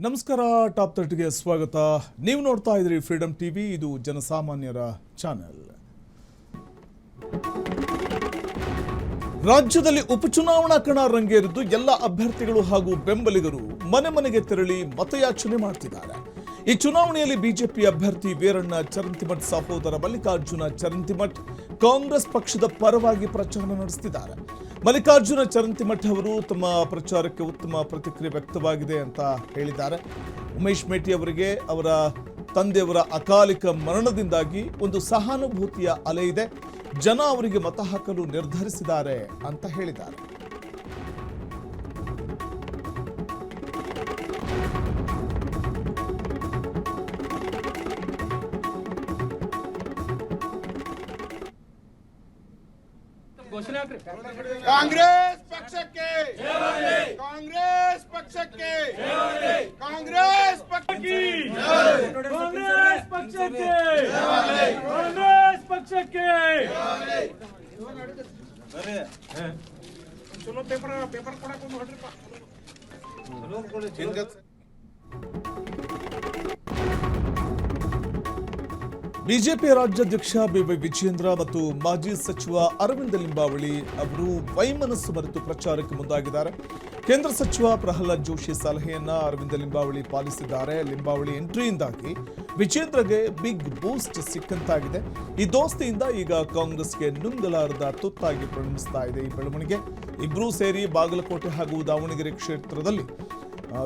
ನಮಸ್ಕಾರ. ಟಾಪ್ 30ಗೆ ಸ್ವಾಗತ. ನೀವು ನೋಡ್ತಾ ಇದ್ರಿ ಫ್ರೀಡಮ್ ಟಿವಿ. ಇದು ಜನಸಾಮಾನ್ಯರ ಚಾನೆಲ್. ರಾಜ್ಯದಲ್ಲಿ ಉಪಚುನಾವಣಾ ಕಣ ರಂಗೇರಿದ್ದು ಎಲ್ಲ ಅಭ್ಯರ್ಥಿಗಳು ಹಾಗೂ ಬೆಂಬಲಿಗರು ಮನೆ ಮನೆಗೆ ತೆರಳಿ ಮತಯಾಚನೆ ಮಾಡ್ತಿದ್ದಾರೆ. ಈ ಚುನಾವಣೆಯಲ್ಲಿ ಬಿಜೆಪಿ ಅಭ್ಯರ್ಥಿ ವೀರಣ್ಣ ಚರಂತಿಮಠ್ ಸಹೋದರ ಮಲ್ಲಿಕಾರ್ಜುನ ಚರಂತಿಮಠ್ ಕಾಂಗ್ರೆಸ್ ಪಕ್ಷದ ಪರವಾಗಿ ಪ್ರಚಾರ ನಡೆಸುತ್ತಿದ್ದಾರೆ. ಮಲ್ಲಿಕಾರ್ಜುನ ಚರಂತಿಮಠ್ ಅವರು ತಮ್ಮ ಪ್ರಚಾರಕ್ಕೆ ಉತ್ತಮ ಪ್ರತಿಕ್ರಿಯೆ ವ್ಯಕ್ತವಾಗಿದೆ ಅಂತ ಹೇಳಿದ್ದಾರೆ. ಉಮೇಶ್ ಮೇಟಿ ಅವರಿಗೆ ಅವರ ತಂದೆಯವರ ಅಕಾಲಿಕ ಮರಣದಿಂದಾಗಿ ಒಂದು ಸಹಾನುಭೂತಿಯ ಅಲೆ ಇದೆ. ಜನ ಅವರಿಗೆ ಮತ ಹಾಕಲು ನಿರ್ಧರಿಸಿದ್ದಾರೆ ಅಂತ ಹೇಳಿದ್ದಾರೆ. ಕಾಂಗ್ರೆಸ್ ಪಕ್ಷಕ್ಕೆ ಕಾಂಗ್ರೆಸ್ ಪಕ್ಷಕ್ಕೆ ಕಾಂಗ್ರೆಸ್ ಪಕ್ಷಕ್ಕೆ ಕಾಂಗ್ರೆಸ್ ಪಕ್ಷಕ್ಕೆ ಕಾಂಗ್ರೆಸ್ ಪಕ್ಷಕ್ಕೆ ಚಲೋ ಪೇಪರ್ ಕೊಡಕ್ಕೆ ಒಂದು ಹೊಡ್ರಿಪ್ಪ. ಬಿಜೆಪಿ ರಾಜ್ಯಾಧ್ಯಕ್ಷ ಬಿವೈ ವಿಜಯೇಂದ್ರ ಮತ್ತು ಮಾಜಿ ಸಚಿವ ಅರವಿಂದ ಲಿಂಬಾವಳಿ ಅವರು ವೈಮನಸ್ಸು ಮರೆತು ಪ್ರಚಾರಕ್ಕೆ ಮುಂದಾಗಿದ್ದಾರೆ. ಕೇಂದ್ರ ಸಚಿವ ಪ್ರಹ್ಲಾದ್ ಜೋಶಿ ಸಲಹೆಯನ್ನ ಅರವಿಂದ ಲಿಂಬಾವಳಿ ಪಾಲಿಸಿದ್ದಾರೆ. ಲಿಂಬಾವಳಿ ಎಂಟ್ರಿಯಿಂದಾಗಿ ವಿಜೇಂದ್ರಗೆ ಬಿಗ್ ಬೂಸ್ಟ್ ಸಿಕ್ಕಂತಾಗಿದೆ. ಈ ದೋಸ್ತಿಯಿಂದ ಈಗ ಕಾಂಗ್ರೆಸ್ಗೆ ನುಂಗಲಾರದ ತುತ್ತಾಗಿ ಪರಿಣಮಿಸ್ತಾ ಇದೆ ಈ ಬೆಳವಣಿಗೆ. ಇಬ್ಬರೂ ಸೇರಿ ಬಾಗಲಕೋಟೆ ಹಾಗೂ ದಾವಣಗೆರೆ ಕ್ಷೇತ್ರದಲ್ಲಿ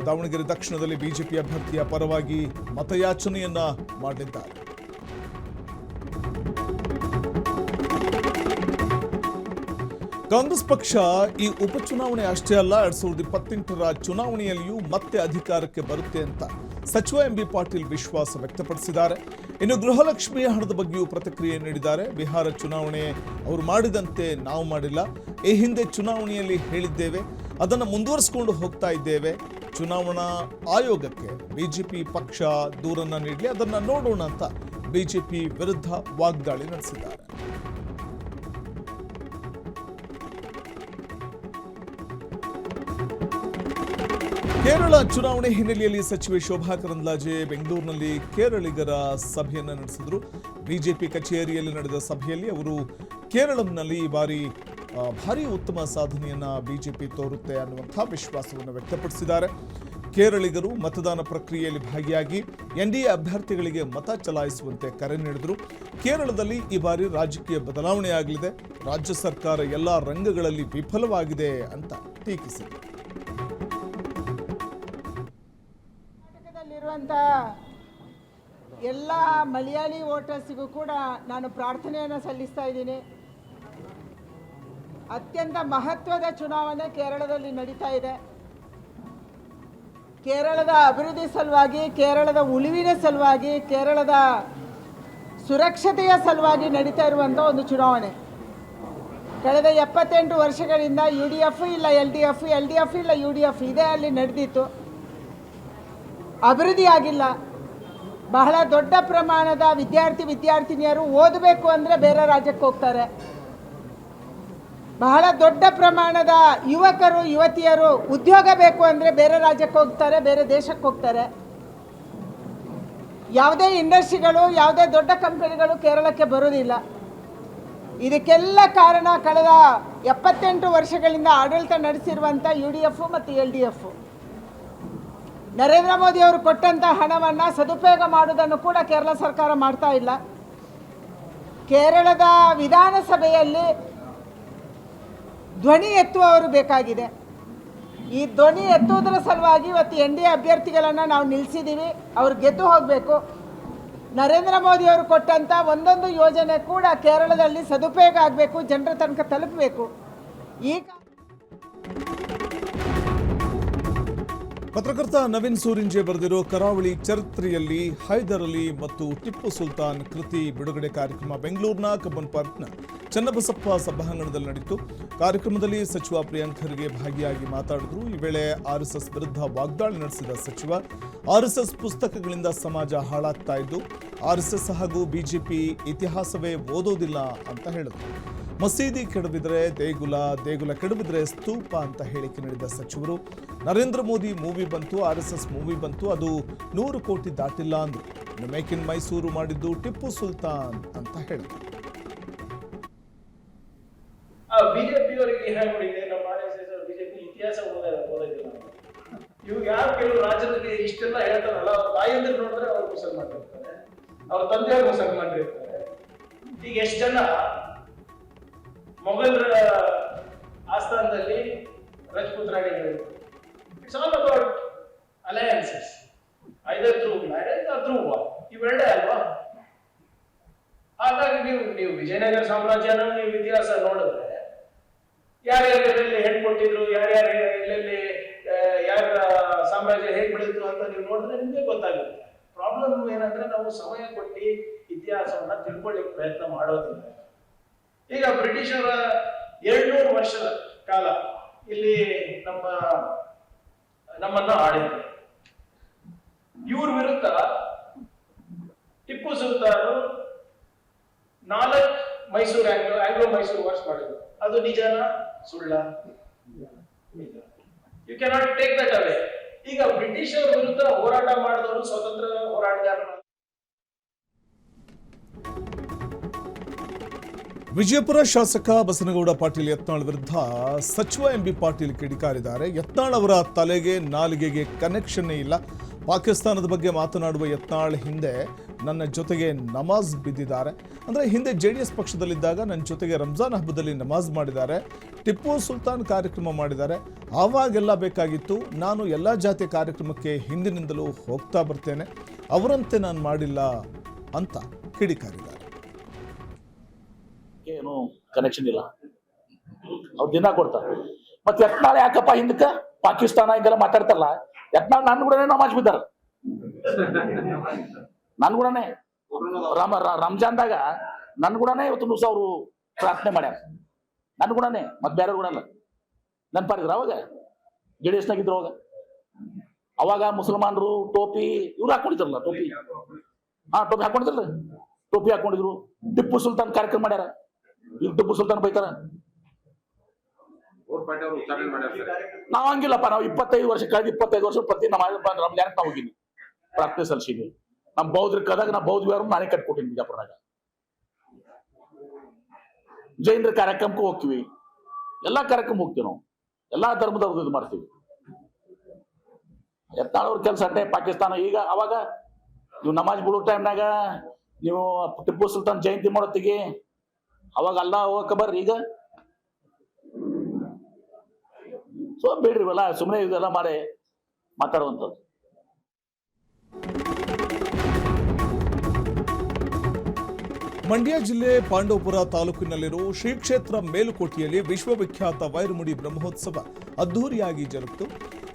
ದಾವಣಗೆರೆ ದಕ್ಷಿಣದಲ್ಲಿ ಬಿಜೆಪಿ ಅಭ್ಯರ್ಥಿಯ ಪರವಾಗಿ ಮತಯಾಚನೆಯನ್ನ ಮಾಡಿದ್ದಾರೆ. ಕಾಂಗ್ರೆಸ್ ಪಕ್ಷ ಈ ಉಪಚುನಾವಣೆ ಅಷ್ಟೇ ಅಲ್ಲ, 2028ರ ಚುನಾವಣೆಯಲ್ಲಿಯೂ ಮತ್ತೆ ಅಧಿಕಾರಕ್ಕೆ ಬರುತ್ತೆ ಅಂತ ಸಚಿವ ಎಂಬಿ ಪಾಟೀಲ್ ವಿಶ್ವಾಸ ವ್ಯಕ್ತಪಡಿಸಿದ್ದಾರೆ. ಇನ್ನು ಗೃಹಲಕ್ಷ್ಮಿ ಹಣದ ಬಗ್ಗೆಯೂ ಪ್ರತಿಕ್ರಿಯೆ ನೀಡಿದ್ದಾರೆ. ಬಿಹಾರ ಚುನಾವಣೆ ಅವರು ಮಾಡಿದಂತೆ ನಾವು ಮಾಡಿಲ್ಲ. ಈ ಹಿಂದೆ ಚುನಾವಣೆಯಲ್ಲಿ ಹೇಳಿದ್ದೇವೆ, ಅದನ್ನು ಮುಂದುವರಿಸಿಕೊಂಡು ಹೋಗ್ತಾ ಇದ್ದೇವೆ. ಚುನಾವಣಾ ಆಯೋಗಕ್ಕೆ ಬಿಜೆಪಿ ಪಕ್ಷ ದೂರನ್ನ ನೀಡಲಿ, ಅದನ್ನ ನೋಡೋಣ ಅಂತ ಬಿಜೆಪಿ ವಿರುದ್ಧ ವಾಗ್ದಾಳಿ ನಡೆಸಿದ್ದಾರೆ. ಕೇರಳ ಚುನಾವಣೆ ಹಿನ್ನೆಲೆಯಲ್ಲಿ ಸಚಿವೆ ಶೋಭಾ ಕರಂದ್ಲಾಜೆ ಬೆಂಗಳೂರಿನಲ್ಲಿ ಕೇರಳಿಗರ ಸಭೆಯನ್ನು ನಡೆಸಿದರು. ಬಿಜೆಪಿ ಕಚೇರಿಯಲ್ಲಿ ನಡೆದ ಸಭೆಯಲ್ಲಿ ಅವರು ಕೇರಳಂನಲ್ಲಿ ಈ ಬಾರಿ ಭಾರಿ ಉತ್ತಮ ಸಾಧನೆಯನ್ನ ಬಿಜೆಪಿ ತೋರುತ್ತೆ ಅನ್ನುವಂಥ ವಿಶ್ವಾಸವನ್ನು ವ್ಯಕ್ತಪಡಿಸಿದ್ದಾರೆ. ಕೇರಳಿಗರು ಮತದಾನ ಪ್ರಕ್ರಿಯೆಯಲ್ಲಿ ಭಾಗಿಯಾಗಿ ಎನ್ಡಿಎ ಅಭ್ಯರ್ಥಿಗಳಿಗೆ ಮತ ಚಲಾಯಿಸುವಂತೆ ಕರೆ ನೀಡಿದರು. ಕೇರಳದಲ್ಲಿ ಈ ಬಾರಿ ರಾಜಕೀಯ ಬದಲಾವಣೆಯಾಗಲಿದೆ. ರಾಜ್ಯ ಸರ್ಕಾರ ಎಲ್ಲ ರಂಗಗಳಲ್ಲಿ ವಿಫಲವಾಗಿದೆ ಅಂತ ಟೀಕಿಸಿದರು. ಎಲ್ಲ ಮಲಯಾಳಿ ವೋಟರ್ಸಿಗೂ ಕೂಡ ನಾನು ಪ್ರಾರ್ಥನೆಯನ್ನು ಸಲ್ಲಿಸ್ತಾ ಇದ್ದೀನಿ. ಅತ್ಯಂತ ಮಹತ್ವದ ಚುನಾವಣೆ ಕೇರಳದಲ್ಲಿ ನಡೀತಾ ಇದೆ. ಕೇರಳದ ಅಭಿವೃದ್ಧಿ ಸಲುವಾಗಿ, ಕೇರಳದ ಉಳಿವಿನ ಸಲುವಾಗಿ, ಕೇರಳದ ಸುರಕ್ಷತೆಯ ಸಲುವಾಗಿ ನಡೀತಾ ಇರುವಂಥ ಒಂದು ಚುನಾವಣೆ. ಕಳೆದ 78 ವರ್ಷಗಳಿಂದ UDF ಇಲ್ಲ LDF, LDF ಇಲ್ಲ UDF ಇದೇ ಅಲ್ಲಿ ನಡೆದಿತ್ತು. ಅಭಿವೃದ್ಧಿ ಆಗಿಲ್ಲ. ಬಹಳ ದೊಡ್ಡ ಪ್ರಮಾಣದ ವಿದ್ಯಾರ್ಥಿನಿಯರು ಓದಬೇಕು ಅಂದರೆ ಬೇರೆ ರಾಜ್ಯಕ್ಕೆ ಹೋಗ್ತಾರೆ. ಬಹಳ ದೊಡ್ಡ ಪ್ರಮಾಣದ ಯುವಕರು ಯುವತಿಯರು ಉದ್ಯೋಗ ಬೇಕು ಅಂದರೆ ಬೇರೆ ರಾಜ್ಯಕ್ಕೆ ಹೋಗ್ತಾರೆ, ಬೇರೆ ದೇಶಕ್ಕೆ ಹೋಗ್ತಾರೆ. ಯಾವುದೇ ಇಂಡಸ್ಟ್ರಿಗಳು, ಯಾವುದೇ ದೊಡ್ಡ ಕಂಪನಿಗಳು ಕೇರಳಕ್ಕೆ ಬರೋದಿಲ್ಲ. ಇದಕ್ಕೆಲ್ಲ ಕಾರಣ ಕಳೆದ 78 ವರ್ಷಗಳಿಂದ ಆಡಳಿತ ನಡೆಸಿರುವಂಥ UDF ಮತ್ತು LDF. ನರೇಂದ್ರ ಮೋದಿ ಅವರು ಕೊಟ್ಟಂಥ ಹಣವನ್ನು ಸದುಪಯೋಗ ಮಾಡುವುದನ್ನು ಕೂಡ ಕೇರಳ ಸರ್ಕಾರ ಮಾಡ್ತಾ ಇಲ್ಲ. ಕೇರಳದ ವಿಧಾನಸಭೆಯಲ್ಲಿ ಧ್ವನಿ ಎತ್ತುವವರು ಬೇಕಾಗಿದೆ. ಈ ಧ್ವನಿ ಎತ್ತುವುದರ ಸಲುವಾಗಿ ಇವತ್ತು NDA ಅಭ್ಯರ್ಥಿಗಳನ್ನು ನಾವು ನಿಲ್ಲಿಸಿದ್ದೀವಿ. ಅವರು ಗೆದ್ದು ಹೋಗಬೇಕು. ನರೇಂದ್ರ ಮೋದಿ ಅವರು ಕೊಟ್ಟಂಥ ಒಂದೊಂದು ಯೋಜನೆ ಕೂಡ ಕೇರಳದಲ್ಲಿ ಸದುಪಯೋಗ ಆಗಬೇಕು, ಜನರ ತನಕ ತಲುಪಬೇಕು. ಈಗ ಪತ್ರಕರ್ತ ನವೀನ್ ಸೂರಿಂಜೆ ಬರೆದಿರೋ ಕರಾವಳಿ ಚರಿತ್ರೆಯಲ್ಲಿ ಹೈದರ್ ಅಲಿ ಮತ್ತು ಟಿಪ್ಪು ಸುಲ್ತಾನ್ ಕೃತಿ ಬಿಡುಗಡೆ ಕಾರ್ಯಕ್ರಮ ಬೆಂಗಳೂರಿನ ಕಬ್ಬನ್ ಪಾರ್ಕ್ನ ಚನ್ನಬಸಪ್ಪ ಸಭಾಂಗಣದಲ್ಲಿ ನಡೆಯಿತು. ಕಾರ್ಯಕ್ರಮದಲ್ಲಿ ಸಚಿವ ಪ್ರಿಯಾಂಕ್ ಖರ್ಗೆ ಭಾಗಿಯಾಗಿ ಮಾತಾಡಿದ್ರು. ಈ ವೇಳೆ RSS ವಿರುದ್ಧ ವಾಗ್ದಾಳಿ ನಡೆಸಿದ ಸಚಿವ, RSS ಪುಸ್ತಕಗಳಿಂದ ಸಮಾಜ ಹಾಳಾಗ್ತಾ ಇದ್ದು RSS ಹಾಗೂ ಬಿಜೆಪಿ ಇತಿಹಾಸವೇ ಓದೋದಿಲ್ಲ ಅಂತ ಹೇಳಿದರು. ಮಸೀದಿ ಕೆಡವಿದ್ರೆ ದೇಗುಲ, ದೇಗುಲ ಕೆಡವಿದ್ರೆ ಸ್ತೂಪ ಅಂತ ಹೇಳಿಕೆ ನೀಡಿದ ಸಚಿವರು ನರೇಂದ್ರ ಮೋದಿ ಮೂವಿ ಬಂತು, RSS ಮೂವಿ ಬಂತು, ಅದು 100 ಕೋಟಿ ದಾಟಿಲ್ಲ ಅಂದ್ರು. ಮೇಕ್ ಇನ್ ಮೈಸೂರು ಮಾಡಿದ್ದು ಟಿಪ್ಪು ಸುಲ್ತಾನ್ ಅಂತ ಹೇಳಿದ್ರು. ಬಿಜೆಪಿಯವರಿಗೆ ಹೇಗೆ ನಮ್ಮ ಬಿಜೆಪಿ ಇತಿಹಾಸ ಓದೋದಿಲ್ಲ. ಇವಾಗ ಯಾರು ಕೆಲವು ರಾಜ್ಯದಲ್ಲಿ ಇಷ್ಟೆಲ್ಲ ಹೇಳ್ತಾರಲ್ಲ, ಅವ್ರ ತಾಯಿಯಂದ್ರೆ ನೋಡಿದ್ರೆ ಅವ್ರು ಮುಸಲ್ಮಾನ್ ಇರ್ತಾರೆ, ಅವ್ರ ತಂದೆಯವರು ಮುಸಲ್ಮಾನ್ ಇರ್ತಾರೆ. ಈಗ ಎಷ್ಟು ಜನ ಮೊಘಲರ ಆಸ್ಥಾನದಲ್ಲಿ ರಜಪೂತ್ ರಾಣಿಗಳು. It's all about alliances, either through marriage or through war. ಇವೆರಡೇ ಅಲ್ವಾ? ಹಾಗಾಗಿ ನೀವು ವಿಜಯನಗರ ಸಾಮ್ರಾಜ್ಯನ ನೀವು ಇತಿಹಾಸ ನೋಡಿದ್ರೆ ಯಾರ್ಯಾರು ಎಲ್ಲೆಲ್ಲಿ ಹೆಣ್ಣು ಕೊಟ್ಟಿದ್ರು, ಯಾರ್ಯಾರು ಎಲ್ಲೆಲ್ಲಿ ಯಾರ ಸಾಮ್ರಾಜ್ಯ ಹೇಗೆ ಬೆಳೀತು ಅಂತ ನೀವು ನೋಡಿದ್ರೆ ನಿಮ್ಗೆ ಗೊತ್ತಾಗುತ್ತೆ. ಪ್ರಾಬ್ಲಮ್ ಏನಂದ್ರೆ ನಾವು ಸಮಯ ಕೊಟ್ಟು ಇತಿಹಾಸವನ್ನ ತಿಳ್ಕೊಳ್ಳಿಕ್ಕೆ ಪ್ರಯತ್ನ ಮಾಡೋದಿಲ್ಲ. ಈಗ ಬ್ರಿಟಿಷರ 200 ವರ್ಷದ ಕಾಲ ಇಲ್ಲಿ ನಮ್ಮನ್ನ ಆಳಿದ್ರು. ಇವ್ರ ವಿರುದ್ಧ ಟಿಪ್ಪು ಸುಲ್ತಾನ್ 4 ಮೈಸೂರು ಆಂಗ್ಲೋ ಮೈಸೂರು ವಾರ್ಸ್ ಮಾಡಿದ್ರು. ಅದು ನಿಜನಾ ಸುಳ್ಳ? ಯು ಕ್ಯಾನಾಟ್ ಟೇಕ್ ದಟ್ ಅವೇ. ಈಗ ಬ್ರಿಟಿಷರ ವಿರುದ್ಧ ಹೋರಾಟ ಮಾಡಿದವರು ಸ್ವತಂತ್ರ ಹೋರಾಟಗಾರರು. ವಿಜಯಪುರ ಶಾಸಕ ಬಸನಗೌಡ ಪಾಟೀಲ್ ಯತ್ನಾಳ್ ವಿರುದ್ಧ ಸಚಿವ MB ಪಾಟೀಲ್ ಕಿಡಿಕಾರಿದ್ದಾರೆ. ಯತ್ನಾಳ್ ಅವರ ತಲೆಗೆ ನಾಲಿಗೆಗೆ ಕನೆಕ್ಷನ್ನೇ ಇಲ್ಲ. ಪಾಕಿಸ್ತಾನದ ಬಗ್ಗೆ ಮಾತನಾಡುವ ಯತ್ನಾಳ್ ಹಿಂದೆ ನನ್ನ ಜೊತೆಗೆ ನಮಾಜ್ ಬಿದ್ದಿದ್ದಾರೆ. ಅಂದರೆ ಹಿಂದೆ JDS ಪಕ್ಷದಲ್ಲಿದ್ದಾಗ ನನ್ನ ಜೊತೆಗೆ ರಂಜಾನ್ ಹಬ್ಬದಲ್ಲಿ ನಮಾಜ್ ಮಾಡಿದ್ದಾರೆ, ಟಿಪ್ಪು ಸುಲ್ತಾನ್ ಕಾರ್ಯಕ್ರಮ ಮಾಡಿದ್ದಾರೆ. ಆವಾಗೆಲ್ಲ ಬೇಕಾಗಿತ್ತು. ನಾನು ಎಲ್ಲ ಜಾತಿ ಕಾರ್ಯಕ್ರಮಕ್ಕೆ ಹಿಂದಿನಿಂದಲೂ ಹೋಗ್ತಾ ಬರ್ತೇನೆ, ಅವರಂತೆ ನಾನು ಮಾಡಿಲ್ಲ ಅಂತ ಕಿಡಿಕಾರಿದ್ದಾರೆ. ಏನು ಕನೆಕ್ಷನ್ ಇಲ್ಲ, ಅವ್ರು ದಿನ ಕೊಡ್ತಾರೆ. ಮತ್ತೆ ಯತ್ನಾಳ್ ಯಾಕಪ್ಪ ಹಿಂದಕ್ಕೆ ಪಾಕಿಸ್ತಾನ ಹಿಂಗೆಲ್ಲ ಮಾತಾಡ್ತಾರಲ್ಲ, ಯತ್ನಾಳ್ ನನ್ನ ಕೂಡನೇ ನಮಾಜ್ ಬಿದ್ದಾರ. ನನ್ ಕೂಡನೇ ರಂಜಾನ್ದಾಗ ನನ್ ಕೂಡನೇ ಇವತ್ತು ನುಸ ಅವರು ಪ್ರಾರ್ಥನೆ ಮಾಡ್ಯಾರ. ನನ್ ಕೂಡನೇ, ಮತ್ತೆ ಬೇರೆ ಕೂಡ ಅಲ್ಲ. ನೆನ್ಪಾರಿದ್ರ ಅವಾಗ JDS ನಾಗಿದ್ರು ಅವಾಗ ಮುಸಲ್ಮಾನರು ಟೋಪಿ ಇವ್ರು ಹಾಕೊಂಡಿದ್ರಲ್ಲ, ಟೋಪಿ ಹಾಕೊಂಡಿದ್ರಲ್ಲ, ಟೋಪಿ ಹಾಕೊಂಡಿದ್ರು. ಟಿಪ್ಪು ಸುಲ್ತಾನ್ ಕಾರ್ಯಕ್ರಮ ಮಾಡ್ಯಾರ. ಇವ್ರು ಟಿಪ್ಪು ಸುಲ್ತಾನ್ ಬೈತಾರ. ನಾವ್ ಹಂಗಿಲ್ಲಪ್ಪ, ನಾವು 25 ವರ್ಷ ಕಳೆದ 25 ವರ್ಷ ಪ್ರತಿ ನಮ್ಮ ರಂಜಾನಕ್ಕೆ ನಾವು ಹೋಗಿನಿ, ಪ್ರಾರ್ಥನೆ ಸಲ್ಲಿಸಿದ್ವಿ. ನಮ್ ಬೌದ್ಧರಿಗೆ ಕದಾಗ ನಾ ಬೌದ್ಧ ವಿಹಾರ ನಾನೇ ಕಟ್ಕೊಟ್ಟಿನಿ ಬಿಜಾಪುರನಾಗ. ಜೈನರ ಕಾರ್ಯಕ್ರಮಕ್ಕೂ ಹೋಗ್ತೀವಿ, ಎಲ್ಲಾ ಕಾರ್ಯಕ್ರಮ ಹೋಗ್ತೀವಿ ನಾವು, ಎಲ್ಲಾ ಧರ್ಮದವ್ರದ್ದು ಇದು ಮಾಡ್ತೀವಿ. ಯತ್ನಾಳ್ ಅವ್ರ ಕೆಲಸ ಅಟ್ಟೆ ಪಾಕಿಸ್ತಾನ. ಈಗ ಅವಾಗ ನೀವು ನಮಾಜ್ ಬಿಡೋ ಟೈಮ್ನಾಗ ನೀವು ಟಿಪ್ಪು ಸುಲ್ತಾನ್ ಜಯಂತಿ ಮಾಡೋತ್ತಿಗೆ ಅವಾಗ ಅಲ್ಲ ಹೋಗಕ್ಕೆ ಬರ್ರಿ. ಈಗ ಸೊ ಬೇಡ್ರಿ ಇವೆಲ್ಲ ಸುಮ್ಮನೆ ಇದೆಲ್ಲ ಮಾಡಿ ಮಾತಾಡುವಂಥದ್ದು. ಮಂಡ್ಯ ಜಿಲ್ಲೆ ಪಾಂಡವಪುರ ತಾಲೂಕಿನಲ್ಲಿರುವ ಶ್ರೀ ಕ್ಷೇತ್ರ ಮೇಲುಕೋಟೆಯಲ್ಲಿ ವಿಶ್ವವಿಖ್ಯಾತ ವೈರಮುಡಿ ಬ್ರಹ್ಮೋತ್ಸವ ಅದ್ದೂರಿಯಾಗಿ ಜರುಗಿತು.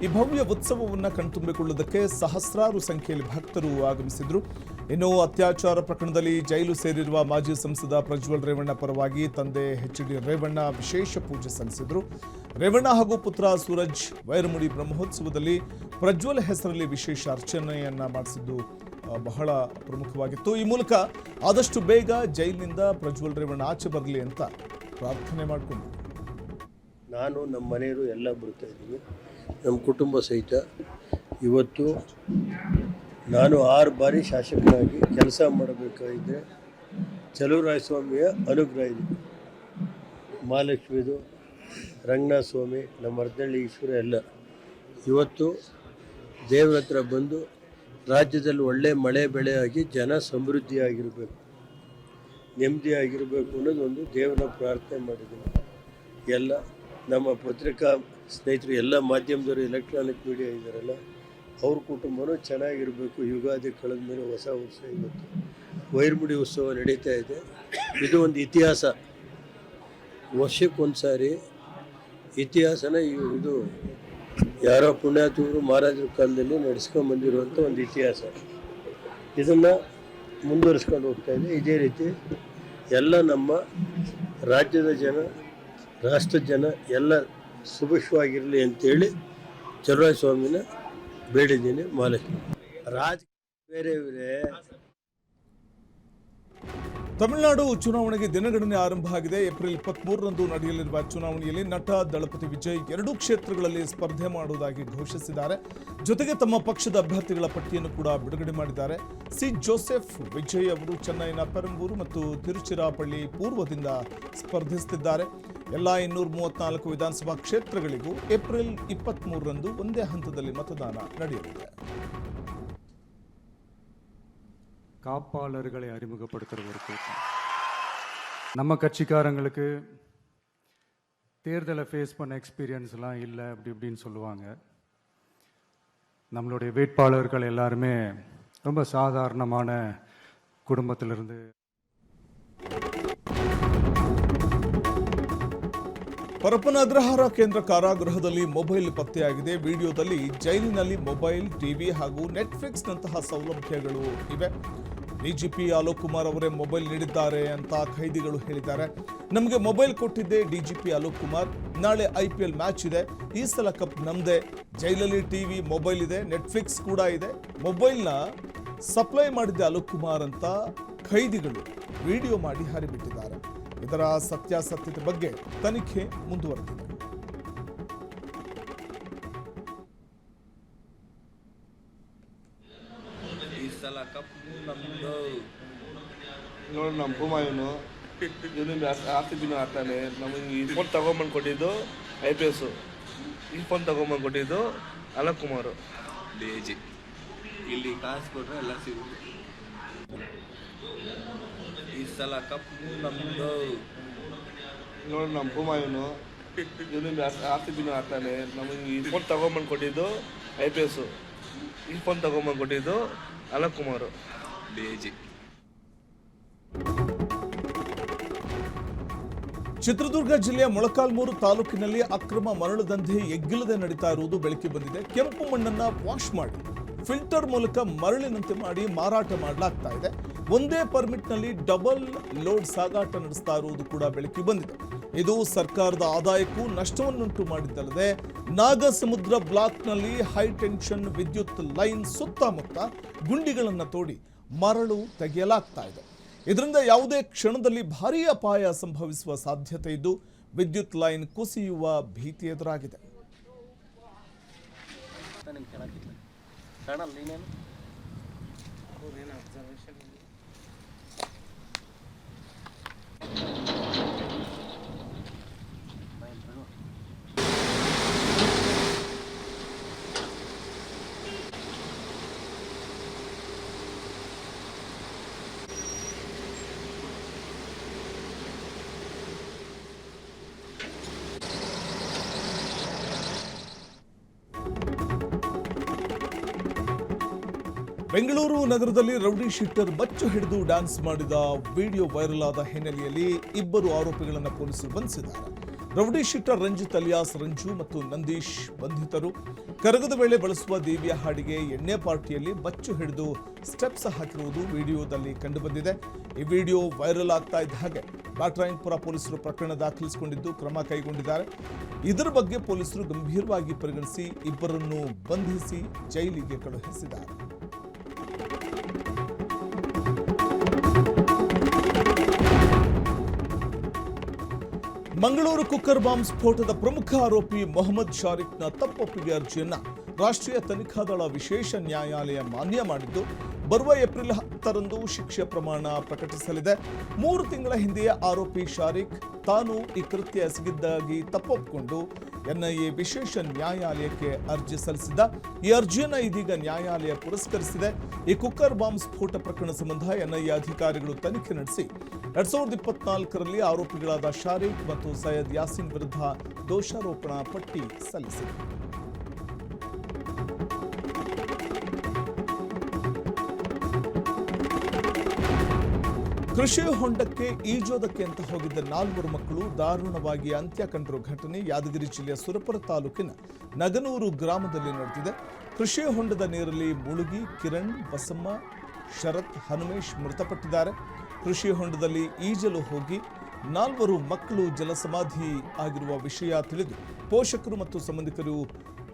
ಈ ಭವ್ಯ ಉತ್ಸವವನ್ನು ಕಣ್ತುಂಬಿಕೊಳ್ಳುವುದಕ್ಕೆ ಸಹಸ್ರಾರು ಸಂಖ್ಯೆಯಲ್ಲಿ ಭಕ್ತರು ಆಗಮಿಸಿದ್ರು. ಇನ್ನು ಅತ್ಯಾಚಾರ ಪ್ರಕರಣದಲ್ಲಿ ಜೈಲು ಸೇರಿರುವ ಮಾಜಿ ಸಂಸದ ಪ್ರಜ್ವಲ್ ರೇವಣ್ಣ ಪರವಾಗಿ ತಂದೆ HD ರೇವಣ್ಣ ವಿಶೇಷ ಪೂಜೆ ಸಲ್ಲಿಸಿದರು. ರೇವಣ್ಣ ಹಾಗೂ ಪುತ್ರ ಸೂರಜ್ ವೈರಮುಡಿ ಬ್ರಹ್ಮೋತ್ಸವದಲ್ಲಿ ಪ್ರಜ್ವಲ್ ಹೆಸರಲ್ಲಿ ವಿಶೇಷ ಅರ್ಚನೆಯನ್ನ ಮಾಡಿಸಿದ್ದು ಬಹಳ ಪ್ರಮುಖವಾಗಿತ್ತು. ಈ ಮೂಲಕ ಆದಷ್ಟು ಬೇಗ ಜೈಲಿನಿಂದ ಪ್ರಜ್ವಲ್ ರೇವಣ್ಣ ಆಚೆ ಬರಲಿ ಅಂತ ಪ್ರಾರ್ಥನೆ ಮಾಡಿಕೊಂಡು ನಾನು ನಮ್ಮ ಮನೆಯವರು ಎಲ್ಲ ಬರ್ತಾ ಇದ್ದೀವಿ, ನಮ್ಮ ಕುಟುಂಬ ಸಹಿತ. ಇವತ್ತು ನಾನು 6 ಬಾರಿ ಶಾಸಕನಾಗಿ ಕೆಲಸ ಮಾಡಬೇಕಾಗಿದ್ದರೆ ಚಲುವರಾಯಸ್ವಾಮಿಯ ಅನುಗ್ರಹ ಇದೆ. ಮಹಾಲಕ್ಷ್ಮಿದು, ರಂಗನಾಥ ಸ್ವಾಮಿ, ನಮ್ಮ ಅರ್ಧಳ್ಳಿ ಈಶ್ವರ ಎಲ್ಲ ಇವತ್ತು ದೇವರ ಹತ್ರ ಬಂದು ರಾಜ್ಯದಲ್ಲಿ ಒಳ್ಳೆ ಮಳೆ ಬೆಳೆ ಆಗಿ ಜನ ಸಮೃದ್ಧಿಯಾಗಿರಬೇಕು, ನೆಮ್ಮದಿಯಾಗಿರಬೇಕು ಅನ್ನೋದು ಒಂದು ದೇವರ ಪ್ರಾರ್ಥನೆ ಮಾಡಿದ್ದೀನಿ. ಎಲ್ಲ ನಮ್ಮ ಪತ್ರಿಕಾ ಸ್ನೇಹಿತರು, ಎಲ್ಲ ಮಾಧ್ಯಮದವರು, ಎಲೆಕ್ಟ್ರಾನಿಕ್ ಮೀಡಿಯಾ ಇದ್ದಾರಲ್ಲ, ಅವ್ರ ಕುಟುಂಬನೂ ಚೆನ್ನಾಗಿರಬೇಕು. ಯುಗಾದಿ ಕಳೆದ ಮೇಲೆ ಹೊಸ ವರ್ಷ ಇವತ್ತು ವೈರಮುಡಿ ಉತ್ಸವ ನಡೀತಾ ಇದೆ. ಇದು ಒಂದು ಇತಿಹಾಸ, ವರ್ಷಕ್ಕೊಂದು ಸಾರಿ ಇತಿಹಾಸನ ಇದು ಯಾರೋ ಪುಣ್ಯಾತ್ಮರು ಮಹಾರಾಜರ ಕಾಲದಲ್ಲಿ ನಡೆಸ್ಕೊಂಡ್ಬಂದಿರುವಂಥ ಒಂದು ಇತಿಹಾಸ. ಇದನ್ನು ಮುಂದುವರಿಸ್ಕೊಂಡು ಹೋಗ್ತಾ ಇದೆ. ಇದೇ ರೀತಿ ಎಲ್ಲ ನಮ್ಮ ರಾಜ್ಯದ ಜನ, ರಾಷ್ಟ್ರದ ಜನ ಎಲ್ಲ ಸುಭಿಕ್ಷವಾಗಿರಲಿ ಅಂತೇಳಿ ಚಲುವರಾಯ ಸ್ವಾಮಿನ ಬೇಡಿದ್ದೀನಿ. ಮಹಾಲಕ್ಷ್ಮಿ ರಾಜ ಬೇರೆ ತಮಿಳುನಾಡು ಚುನಾವಣೆಗೆ ದಿನಗಣನೆ ಆರಂಭ ಆಗಿದೆ. ಏಪ್ರಿಲ್ 23ರಂದು ನಡೆಯಲಿರುವ ಚುನಾವಣೆಯಲ್ಲಿ ನಟ ದಳಪತಿ ವಿಜಯ್ 2 ಕ್ಷೇತ್ರಗಳಲ್ಲಿ ಸ್ಪರ್ಧೆ ಮಾಡುವುದಾಗಿ ಘೋಷಿಸಿದ್ದಾರೆ. ಜೊತೆಗೆ ತಮ್ಮ ಪಕ್ಷದ ಅಭ್ಯರ್ಥಿಗಳ ಪಟ್ಟಿಯನ್ನು ಕೂಡ ಬಿಡುಗಡೆ ಮಾಡಿದ್ದಾರೆ. ಸಿ ಜೋಸೆಫ್ ವಿಜಯ್ ಅವರು ಚೆನ್ನೈನ ಪೆರಂಬೂರು ಮತ್ತು ತಿರುಚಿರಾಪಳ್ಳಿ ಪೂರ್ವದಿಂದ ಸ್ಪರ್ಧಿಸುತ್ತಿದ್ದಾರೆ. ಎಲ್ಲ 234 ವಿಧಾನಸಭಾ ಕ್ಷೇತ್ರಗಳಿಗೂ ಏಪ್ರಿಲ್ 23ರಂದು ಒಂದೇ ಹಂತದಲ್ಲಿ ಮತದಾನ ನಡೆಯಲಿದೆ. காப்பாளர்களை அறிமுகப்படுத்துறவருக்கு நம்ம கட்சிக்காரங்களுக்கு தேர்தலை ஃபேஸ் பண்ண எக்ஸ்பீரியன்ஸ்லாம் இல்லை அப்படி இப்படின்னு சொல்லுவாங்க. நம்மளுடைய வேட்பாளர்கள் எல்லாருமே ரொம்ப சாதாரணமான குடும்பத்திலிருந்து. ಪರಪ್ಪನ ಅಗ್ರಹಾರ ಕೇಂದ್ರ ಕಾರಾಗೃಹದಲ್ಲಿ ಮೊಬೈಲ್ ಪತ್ತೆಯಾಗಿದೆ. ವಿಡಿಯೋದಲ್ಲಿ ಜೈಲಿನಲ್ಲಿ ಮೊಬೈಲ್, ಟಿವಿ ಹಾಗೂ ನೆಟ್ಫ್ಲಿಕ್ಸ್ನಂತಹ ಸೌಲಭ್ಯಗಳು ಇವೆ. ಡಿಜಿಪಿ ಅಲೋಕ್ ಕುಮಾರ್ ಅವರೇ ಮೊಬೈಲ್ ನೀಡಿದ್ದಾರೆ ಅಂತ ಖೈದಿಗಳು ಹೇಳಿದ್ದಾರೆ. ನಮಗೆ ಮೊಬೈಲ್ ಕೊಟ್ಟಿದ್ದೆ ಡಿಜಿಪಿ ಅಲೋಕ್ ಕುಮಾರ್. ನಾಳೆ IPL ಮ್ಯಾಚ್ ಇದೆ, ಈ ಸಲ ಕಪ್ ನಮ್ದೆ. ಜೈಲಲ್ಲಿ ಟಿವಿ, ಮೊಬೈಲ್ ಇದೆ, ನೆಟ್ಫ್ಲಿಕ್ಸ್ ಕೂಡ ಇದೆ. ಮೊಬೈಲ್ನ ಸಪ್ಲೈ ಮಾಡಿದ್ದೆ ಅಲೋಕ್ ಕುಮಾರ್ ಅಂತ ಖೈದಿಗಳು ವಿಡಿಯೋ ಮಾಡಿ ಹರಿಬಿಟ್ಟಿದ್ದಾರೆ. ಇದರ ಸತ್ಯಾಸತ್ಯತೆ ಬಗ್ಗೆ ತನಿಖೆ ಮುಂದುವರೆದಿದೆ. ಈ ಸಲ ಕಪ್ ನಮ್ದು ನೋಡಿ ನಮ್ಮ ಭೂಮಾಯವನು ಇವನು RCBನೂ ಆಡ್ತಾನೆ. ನಮಗೆ ಈ ಫೋನ್ ತಗೊಂಬಂದು ಕೊಟ್ಟಿದ್ದು IPS, ಈ ಫೋನ್ ತಗೊಂಬಂದು ಕೊಟ್ಟಿದ್ದು ಅಲೋಕ್ ಕುಮಾರ್. DG ಇಲ್ಲಿ ಕಾಸು ಕೊಟ್ಟರೆ ಎಲ್ಲ ಸಿಗುತ್ತೆ. ಈ ಸಲ ಕಪ್ ನಮ್ದು ನೋಡಿ ನಮ್ಮ ಭೂಮಾಯವನು ಇವನು RCBನೂ ಆಡ್ತಾನೆ. ನಮಗೆ ಈ ಫೋನ್ ತಗೊಂಬಂದು ಕೊಟ್ಟಿದ್ದು IPS, ಈ ಫೋನ್ ತಗೊಂಬಂದು ಕೊಟ್ಟಿದ್ದು ಅಲೋಕ್ ಕುಮಾರ್. DG ಚಿತ್ರದುರ್ಗ ಜಿಲ್ಲೆಯ ಮೊಳಕಾಲ್ಮೂರು ತಾಲೂಕಿನಲ್ಲಿ ಅಕ್ರಮ ಮರಳು ದಂಧೆ ಎಗ್ಗಿಲ್ಲದೆ ನಡೀತಾ ಇರುವುದು ಬೆಳಕಿಗೆ ಬಂದಿದೆ. ಕೆಂಪು ಮಣ್ಣನ್ನ ವಾಶ್ ಮಾಡಿ ಫಿಲ್ಟರ್ ಮೂಲಕ ಮರಳಿನಂತೆ ಮಾಡಿ ಮಾರಾಟ ಮಾಡಲಾಗ್ತಾ ಇದೆ. ಒಂದೇ ಪರ್ಮಿಟ್ನಲ್ಲಿ ಡಬಲ್ ಲೋಡ್ ಸಾಗಾಟ ನಡೆಸ್ತಾ ಇರುವುದು ಕೂಡ ಬೆಳಕಿಗೆ ಬಂದಿದೆ. ಇದು ಸರ್ಕಾರದ ಆದಾಯಕ್ಕೂ ನಷ್ಟವನ್ನುಂಟು ಮಾಡಿದ್ದಲ್ಲದೆ ನಾಗಸಮುದ್ರ ಬ್ಲಾಕ್ನಲ್ಲಿ ಹೈ ಟೆನ್ಷನ್ ವಿದ್ಯುತ್ ಲೈನ್ ಸುತ್ತಮುತ್ತ ಗುಂಡಿಗಳನ್ನು ತೋಡಿ ಮರಳು ತೆಗೆಯಲಾಗ್ತಾ ಇದೆ. ಇದರಿಂದ ಯಾವುದೇ ಕ್ಷಣದಲ್ಲಿ ಭಾರೀ ಅಪಾಯ ಸಂಭವಿಸುವ ಸಾಧ್ಯತೆ ಇದ್ದು ವಿದ್ಯುತ್ ಲೈನ್ ಕುಸಿಯುವ ಭೀತಿ ಎದುರಾಗಿದೆ. ಬೆಂಗಳೂರು ನಗರದಲ್ಲಿ ರೌಡಿ ಶೀಟರ್ ಮಚ್ಚು ಹಿಡಿದು ಡ್ಯಾನ್ಸ್ ಮಾಡಿದ ವಿಡಿಯೋ ವೈರಲ್ ಆದ ಹಿನ್ನೆಲೆಯಲ್ಲಿ 2 ಆರೋಪಿಗಳನ್ನು ಪೊಲೀಸರು ಬಂಧಿಸಿದ್ದಾರೆ. Rowdy sheeter Ranjith alias Ranju ಮತ್ತು ನಂದೀಶ್ ಬಂಧಿತರು. ಕರಗದ ವೇಳೆ ಬಳಸುವ ದೇವಿಯ ಹಾಡಿಗೆ ಎಣ್ಣೆ ಪಾರ್ಟಿಯಲ್ಲಿ ಮಚ್ಚು ಹಿಡಿದು ಸ್ಟೆಪ್ಸ್ ಹಾಕಿರುವುದು ವಿಡಿಯೋದಲ್ಲಿ ಕಂಡುಬಂದಿದೆ. ಈ ವಿಡಿಯೋ ವೈರಲ್ ಆಗ್ತಾ ಇದ್ದ ಹಾಗೆ ಬ್ಯಾಟರಾಯನಪುರ ಪೊಲೀಸರು ಪ್ರಕರಣ ದಾಖಲಿಸಿಕೊಂಡಿದ್ದು ಕ್ರಮ ಕೈಗೊಂಡಿದ್ದಾರೆ. ಇದರ ಬಗ್ಗೆ ಪೊಲೀಸರು ಗಂಭೀರವಾಗಿ ಪರಿಗಣಿಸಿ 2ರನ್ನು ಬಂಧಿಸಿ ಜೈಲಿಗೆ ಕಳುಹಿಸಿದ್ದಾರೆ. ಮಂಗಳೂರು ಕುಕ್ಕರ್ ಬಾಂಬ್ ಸ್ಫೋಟದ ಪ್ರಮುಖ ಆರೋಪಿ ಮೊಹಮ್ಮದ್ ಶಾರಿಕ್ನ ತಪ್ಪೊಪ್ಪಿಗೆ ಅರ್ಜಿಯನ್ನ ರಾಷ್ಟ್ರೀಯ ತನಿಖಾ ದಳ ವಿಶೇಷ ನ್ಯಾಯಾಲಯ ಮಾನ್ಯ ಮಾಡಿದ್ದು ಬರುವ ಏಪ್ರಿಲ್ 10ರಂದು ಶಿಕ್ಷೆ ಪ್ರಮಾಣ ಪ್ರಕಟಿಸಲಿದೆ. 3 ತಿಂಗಳ ಹಿಂದೆಯೇ ಆರೋಪಿ ಶಾರಿಕ್ ತಾನು ಈ ಕೃತ್ಯ ಎಸಗಿದ್ದಾಗಿ ತಪ್ಪೊಪ್ಪಿಕೊಂಡು NIA ವಿಶೇಷ ನ್ಯಾಯಾಲಯಕ್ಕೆ ಅರ್ಜಿ ಸಲ್ಲಿಸಿದ್ದ. ಈ ಅರ್ಜಿಯನ್ನು ಇದೀಗ ನ್ಯಾಯಾಲಯ ಪುರಸ್ಕರಿಸಿದೆ. ಈ ಕುಕ್ಕರ್ ಬಾಂಬ್ ಸ್ಫೋಟ ಪ್ರಕರಣ ಸಂಬಂಧ NIA ಅಧಿಕಾರಿಗಳು ತನಿಖೆ ನಡೆಸಿ 2024ರಲ್ಲಿ ಆರೋಪಿಗಳಾದ ಶಾರಿಕ್ ಮತ್ತು ಸೈಯದ್ ಯಾಸಿನ್ ವಿರುದ್ಧ ದೋಷಾರೋಪಣಾ ಪಟ್ಟಿ ಸಲ್ಲಿಸಿದೆ. ಕೃಷಿ ಹೊಂಡಕ್ಕೆ ಈಜೋದಕ್ಕೆ ಅಂತ ಹೋಗಿದ್ದ 4 ಮಕ್ಕಳು ದಾರುಣವಾಗಿ ಅಂತ್ಯ ಕಂಡಿರುವ ಘಟನೆ ಯಾದಗಿರಿ ಜಿಲ್ಲೆಯ ಸುರಪುರ ತಾಲೂಕಿನ ನಗನೂರು ಗ್ರಾಮದಲ್ಲಿ ನಡೆದಿದೆ. ಕೃಷಿ ಹೊಂಡದ ನೀರಲ್ಲಿ ಮುಳುಗಿ ಕಿರಣ್, ಬಸಮ್ಮ, ಶರತ್, ಹನುಮೇಶ್ ಮೃತಪಟ್ಟಿದ್ದಾರೆ. ಕೃಷಿ ಹೊಂಡದಲ್ಲಿ ಈಜಲು ಹೋಗಿ 4 ಮಕ್ಕಳು ಜಲಸಮಾಧಿ ಆಗಿರುವ ವಿಷಯ ತಿಳಿದು ಪೋಷಕರು ಮತ್ತು ಸಂಬಂಧಿಕರು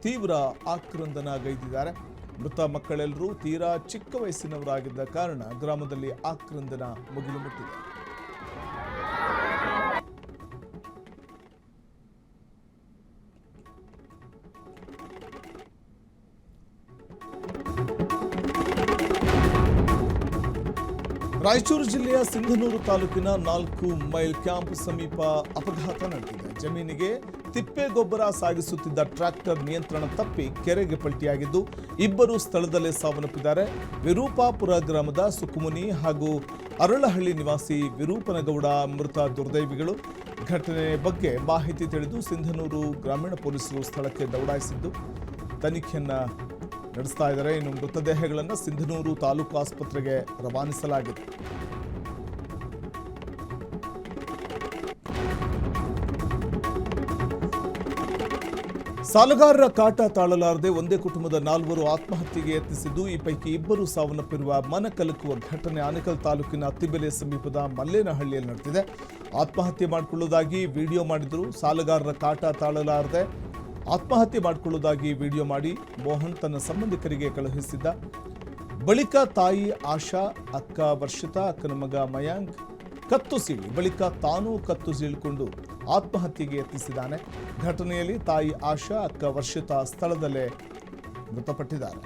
ತೀವ್ರ ಆಕ್ರಂದನಗೈದಿದ್ದಾರೆ. ಮೃತ ಮಕ್ಕಳೆಲ್ಲರೂ ತೀರಾ ಚಿಕ್ಕ ವಯಸ್ಸಿನವರಾಗಿದ್ದ ಕಾರಣ ಗ್ರಾಮದಲ್ಲಿ ಆಕ್ರಂದನ ಮುಗಿಲು ಮುಟ್ಟಿದೆ. ರಾಯಚೂರು ಜಿಲ್ಲೆಯ ಸಿಂಧನೂರು ತಾಲೂಕಿನ 4 ಮೈಲ್ ಕ್ಯಾಂಪ್ ಸಮೀಪ ಅಪಘಾತ ನಡೆದಿದೆ. ಜಮೀನಿಗೆ ತಿಪ್ಪೆ ಗೊಬ್ಬರ ಸಾಗಿಸುತ್ತಿದ್ದ ಟ್ರ್ಯಾಕ್ಟರ್ ನಿಯಂತ್ರಣ ತಪ್ಪಿ ಕೆರೆಗೆ ಪಲ್ಟಿಯಾಗಿದ್ದು ಇಬ್ಬರು ಸ್ಥಳದಲ್ಲೇ ಸಾವನ್ನಪ್ಪಿದ್ದಾರೆ. ವಿರೂಪಾಪುರ ಗ್ರಾಮದ ಸುಕುಮುನಿ ಹಾಗೂ ಅರಳಹಳ್ಳಿ ನಿವಾಸಿ ವಿರೂಪನಗೌಡ ಮೃತ ದುರ್ದೈವಿಗಳು. ಘಟನೆ ಬಗ್ಗೆ ಮಾಹಿತಿ ತಿಳಿದು ಸಿಂಧನೂರು ಗ್ರಾಮೀಣ ಪೊಲೀಸರು ಸ್ಥಳಕ್ಕೆ ದೌಡಾಯಿಸಿದ್ದು ತನಿಖೆಯನ್ನ ನಡೆಸ್ತಾ ಇದ್ದಾರೆ. ಇನ್ನು ಮೃತದೇಹಗಳನ್ನು ಸಿಂಧನೂರು ತಾಲೂಕು ಆಸ್ಪತ್ರೆಗೆ ರವಾನಿಸಲಾಗಿದೆ. ಸಾಲಗಾರರ ಕಾಟ ತಾಳಲಾರದೆ ಒಂದೇ ಕುಟುಂಬದ 4 ಆತ್ಮಹತ್ಯೆಗೆ ಯತ್ನಿಸಿದ್ದು ಈ ಪೈಕಿ ಇಬ್ಬರು ಸಾವನ್ನಪ್ಪಿರುವ ಮನಕಲಕುವ ಘಟನೆ ಆನೇಕಲ್ ತಾಲೂಕಿನ ಅತ್ತಿಬೆಲೆ ಸಮೀಪದ ಮಲ್ಲೇನಹಳ್ಳಿಯಲ್ಲಿ ನಡೆದಿದೆ. ಆತ್ಮಹತ್ಯೆ ಮಾಡಿಕೊಳ್ಳುವುದಾಗಿ ವಿಡಿಯೋ ಮಾಡಿದ್ರು. ಸಾಲಗಾರರ ಕಾಟ ತಾಳಲಾರದೆ ಆತ್ಮಹತ್ಯೆ ಮಾಡಿಕೊಳ್ಳುವುದಾಗಿ ವಿಡಿಯೋ ಮಾಡಿ ಮೋಹನ್ ತನ್ನ ಸಂಬಂಧಿಕರಿಗೆ ಕಳುಹಿಸಿದ್ದ. ಬಳಿಕ ತಾಯಿ ಆಶಾ, ಅಕ್ಕ ವರ್ಷಿತಾ, ಅಕ್ಕನ ಮಗ ಮಯಾಂಕ್ ಕತ್ತು ಸೀಳಿ ಬಳಿಕ ತಾನೂ ಕತ್ತು ಸೀಳಿಕೊಂಡು ಆತ್ಮಹತ್ಯೆಗೆ ಯತ್ನಿಸಿದ್ದಾನೆ. ಘಟನೆಯಲ್ಲಿ ತಾಯಿ ಆಶಾ, ಅಕ್ಕ ವರ್ಷಿತಾ ಸ್ಥಳದಲ್ಲೇ ಮೃತಪಟ್ಟಿದ್ದಾರೆ.